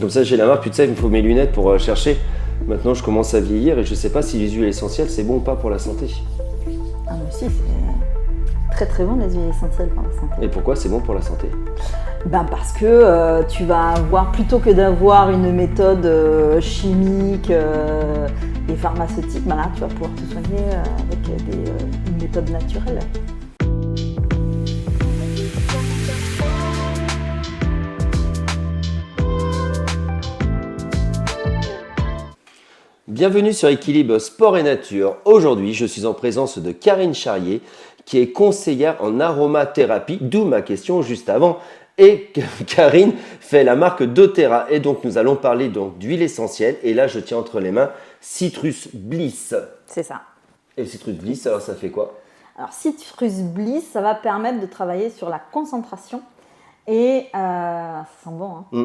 Comme ça, j'ai la marque, puis tu sais, il me faut mes lunettes pour chercher. Maintenant, je commence à vieillir et je sais pas si les huiles essentielles, c'est bon ou pas pour la santé. Ah mais si, c'est très très bon les huiles essentielles pour la santé. Et pourquoi c'est bon pour la santé? Ben parce que tu vas avoir, plutôt que d'avoir une méthode chimique et pharmaceutique, ben là tu vas pouvoir te soigner avec une méthode naturelle. Bienvenue sur Équilibre Sport et Nature. Aujourd'hui, je suis en présence de Karine Charrier, qui est conseillère en aromathérapie, d'où ma question juste avant. Et Karine fait la marque doTERRA. Et donc, nous allons parler d'huile essentielle. Et là, je tiens entre les mains Citrus Bliss. C'est ça. Et Citrus Bliss, alors ça fait quoi? Alors Citrus Bliss, ça va permettre de travailler sur la concentration. Et ça sent bon, hein.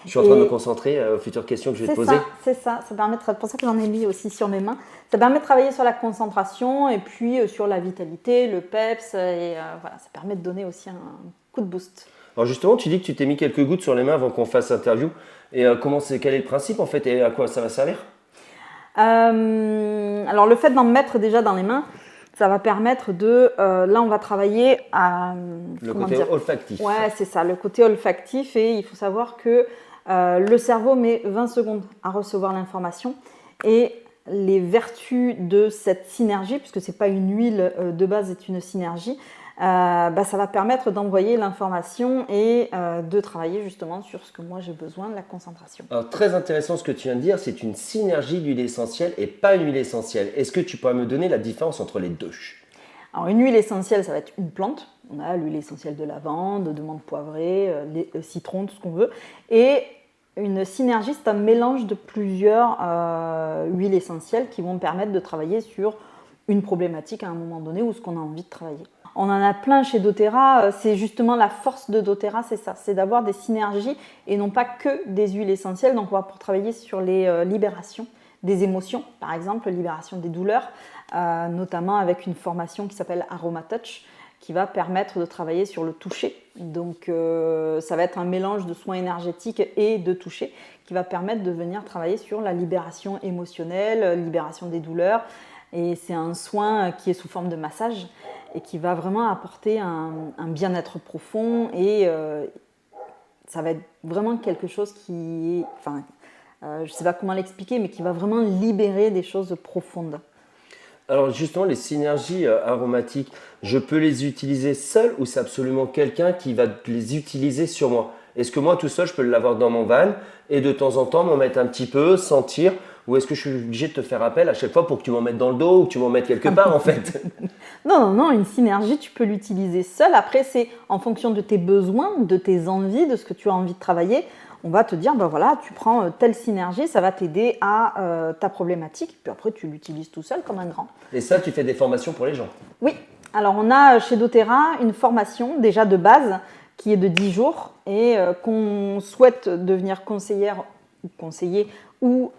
Je suis en train de me concentrer aux futures questions que je vais te poser. C'est ça. Ça permet c'est pour ça que j'en ai mis aussi sur mes mains. Ça permet de travailler sur la concentration et puis sur la vitalité, le peps. Et voilà, ça permet de donner aussi un coup de boost. Alors justement, tu dis que tu t'es mis quelques gouttes sur les mains avant qu'on fasse l'interview. Et quel est le principe en fait et à quoi ça va servir? Alors le fait d'en mettre déjà dans les mains, ça va permettre de... là, on va travailler à... Le côté olfactif. Ouais, c'est ça, le côté olfactif. Et il faut savoir que le cerveau met 20 secondes à recevoir l'information. Et les vertus de cette synergie, puisque ce n'est pas une huile de base, c'est une synergie, ça va permettre d'envoyer l'information et de travailler justement sur ce que moi j'ai besoin, de la concentration. Alors très intéressant ce que tu viens de dire, c'est une synergie d'huile essentielle et pas une huile essentielle. Est-ce que tu pourrais me donner la différence entre les deux? Alors une huile essentielle, ça va être une plante. On a l'huile essentielle de lavande, de menthe poivrée, citron, tout ce qu'on veut. Et une synergie, c'est un mélange de plusieurs huiles essentielles qui vont permettre de travailler sur une problématique à un moment donné ou ce qu'on a envie de travailler. On en a plein chez doTERRA, c'est justement la force de doTERRA, c'est ça, c'est d'avoir des synergies et non pas que des huiles essentielles. Donc on va pouvoir travailler sur les libérations des émotions, par exemple, libération des douleurs, notamment avec une formation qui s'appelle AromaTouch, qui va permettre de travailler sur le toucher. Donc ça va être un mélange de soins énergétiques et de toucher qui va permettre de venir travailler sur la libération émotionnelle, libération des douleurs. Et c'est un soin qui est sous forme de massage et qui va vraiment apporter un bien-être profond et ça va être vraiment quelque chose qui est, je ne sais pas comment l'expliquer, mais qui va vraiment libérer des choses profondes. Alors justement, les synergies aromatiques, je peux les utiliser seul ou c'est absolument quelqu'un qui va les utiliser sur moi? Est-ce que moi tout seul, je peux l'avoir dans mon van et de temps en temps m'en mettre un petit peu, sentir? Ou est-ce que je suis obligé de te faire appel à chaque fois pour que tu m'en mettes dans le dos ou que tu m'en mettes quelque part en fait? Non, une synergie, tu peux l'utiliser seule. Après, c'est en fonction de tes besoins, de tes envies, de ce que tu as envie de travailler. On va te dire, voilà, tu prends telle synergie, ça va t'aider à ta problématique. Puis après, tu l'utilises tout seul comme un grand. Et ça, tu fais des formations pour les gens? Oui. Alors, on a chez doTERRA une formation déjà de base qui est de 10 jours et qu'on souhaite devenir conseillère ou conseiller ou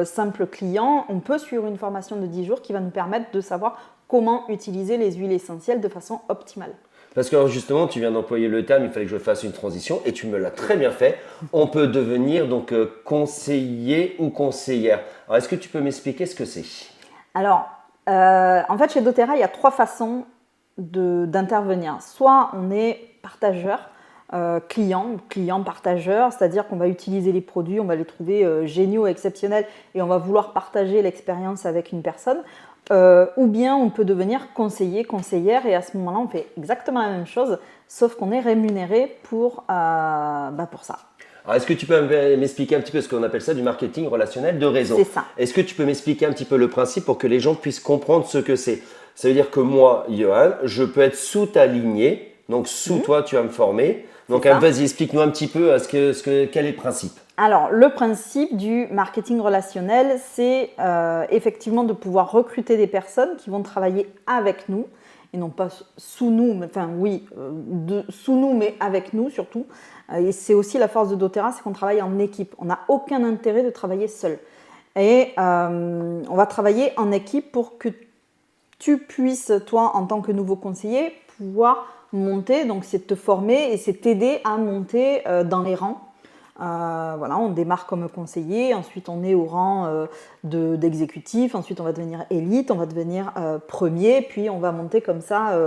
simple client, on peut suivre une formation de 10 jours qui va nous permettre de savoir comment utiliser les huiles essentielles de façon optimale. Parce que justement, tu viens d'employer le terme, il fallait que je fasse une transition et tu me l'as très bien fait. On peut devenir donc conseiller ou conseillère. Alors, est-ce que tu peux m'expliquer ce que c'est? Alors, en fait, chez doTERRA, il y a 3 façons d'intervenir. Soit on est partageur, client partageur, c'est-à-dire qu'on va utiliser les produits, on va les trouver géniaux, exceptionnels et on va vouloir partager l'expérience avec une personne. Ou bien on peut devenir conseiller, conseillère et à ce moment-là on fait exactement la même chose sauf qu'on est rémunéré pour ça. Alors, est-ce que tu peux m'expliquer un petit peu ce qu'on appelle ça du marketing relationnel de réseau? C'est ça. Est-ce que tu peux m'expliquer un petit peu le principe pour que les gens puissent comprendre ce que c'est? Ça veut dire que moi, Johan, je peux être sous ta lignée, donc sous toi tu vas me former. Donc vas-y, explique-nous un petit peu quel est le principe. Alors, le principe du marketing relationnel, c'est effectivement de pouvoir recruter des personnes qui vont travailler avec nous, et non pas sous nous, mais, sous nous, mais avec nous surtout. Et c'est aussi la force de doTERRA, c'est qu'on travaille en équipe. On n'a aucun intérêt de travailler seul. Et on va travailler en équipe pour que tu puisses, toi, en tant que nouveau conseiller, pouvoir monter. Donc, c'est te former et c'est t'aider à monter dans les rangs Voilà, on démarre comme conseiller, ensuite on est au rang d'exécutif, ensuite on va devenir élite, on va devenir premier, puis on va monter comme ça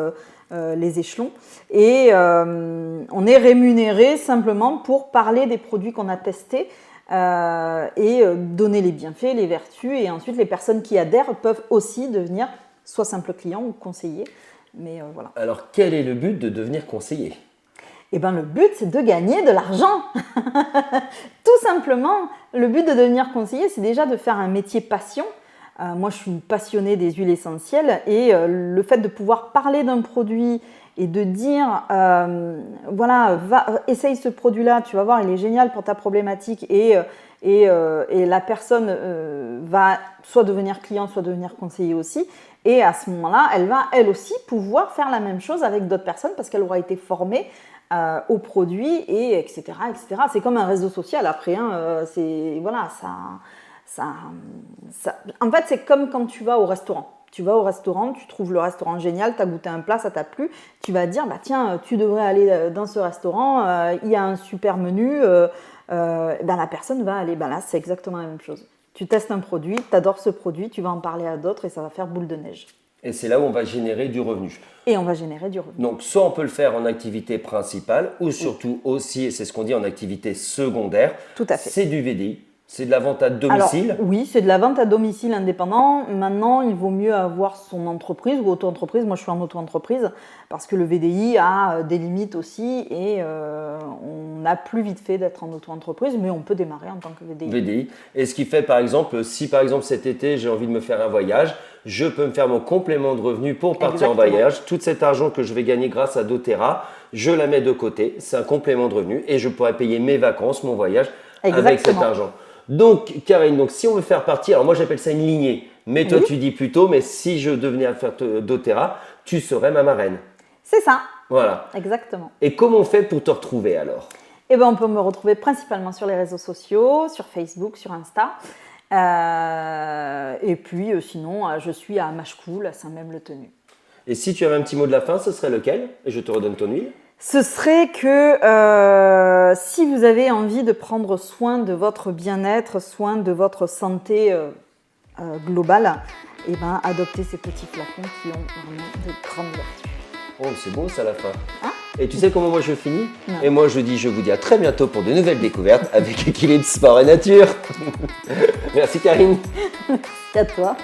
les échelons. Et on est rémunéré simplement pour parler des produits qu'on a testés et donner les bienfaits, les vertus. Et ensuite, les personnes qui adhèrent peuvent aussi devenir soit simples clients ou conseillers. Mais voilà. Alors, quel est le but de devenir conseiller ? Eh ben, le but, c'est de gagner de l'argent. Tout simplement, le but de devenir conseiller, c'est déjà de faire un métier passion. Moi, je suis passionnée des huiles essentielles et le fait de pouvoir parler d'un produit et de dire, voilà, essaye ce produit-là, tu vas voir, il est génial pour ta problématique et la personne va soit devenir client, soit devenir conseiller aussi. Et à ce moment-là, elle va, elle aussi, pouvoir faire la même chose avec d'autres personnes parce qu'elle aura été formée au produit, et etc., etc. C'est comme un réseau social après. Voilà, en fait, c'est comme quand tu vas au restaurant. Tu vas au restaurant, tu trouves le restaurant génial, tu as goûté un plat, ça t'a plu. Tu vas dire, bah, tiens, tu devrais aller dans ce restaurant, il y a un super menu. La personne va aller. Là, c'est exactement la même chose. Tu testes un produit, tu adores ce produit, tu vas en parler à d'autres et ça va faire boule de neige. Et c'est là où on va générer du revenu. Et on va générer du revenu. Donc, soit on peut le faire en activité principale, ou surtout aussi, et c'est ce qu'on dit, en activité secondaire. Tout à fait. C'est du VDI. C'est de la vente à domicile. Alors, oui, c'est de la vente à domicile indépendant. Maintenant, il vaut mieux avoir son entreprise ou auto-entreprise. Moi, je suis en auto-entreprise parce que le VDI a des limites aussi et on a plus vite fait d'être en auto-entreprise, mais on peut démarrer en tant que VDI. Et ce qui fait, par exemple, si par exemple cet été, j'ai envie de me faire un voyage, je peux me faire mon complément de revenu pour partir en voyage. Tout cet argent que je vais gagner grâce à doTERRA, je la mets de côté. C'est un complément de revenu et je pourrais payer mes vacances, mon voyage avec cet argent. Donc, Karine, si on veut faire partie, alors moi j'appelle ça une lignée, mais toi tu dis plutôt, mais si je devenais à faire doTERRA, tu serais ma marraine. C'est ça. Voilà. Exactement. Et comment on fait pour te retrouver alors ? Eh ben, on peut me retrouver principalement sur les réseaux sociaux, sur Facebook, sur Insta. Et puis sinon, je suis à Machecoul, à Saint-Même-le-Tenu. Et si tu avais un petit mot de la fin, ce serait lequel ? Et je te redonne ton huile. Ce serait que si vous avez envie de prendre soin de votre bien-être, soin de votre santé globale, eh ben, adoptez ces petits flacons qui ont vraiment de grandes vertus. Oh, c'est beau ça à la fin. Hein ? Et tu sais comment moi je finis ? Non. Et moi je vous dis à très bientôt pour de nouvelles découvertes avec Équilibre Sport et Nature. Merci Karine. Merci à toi.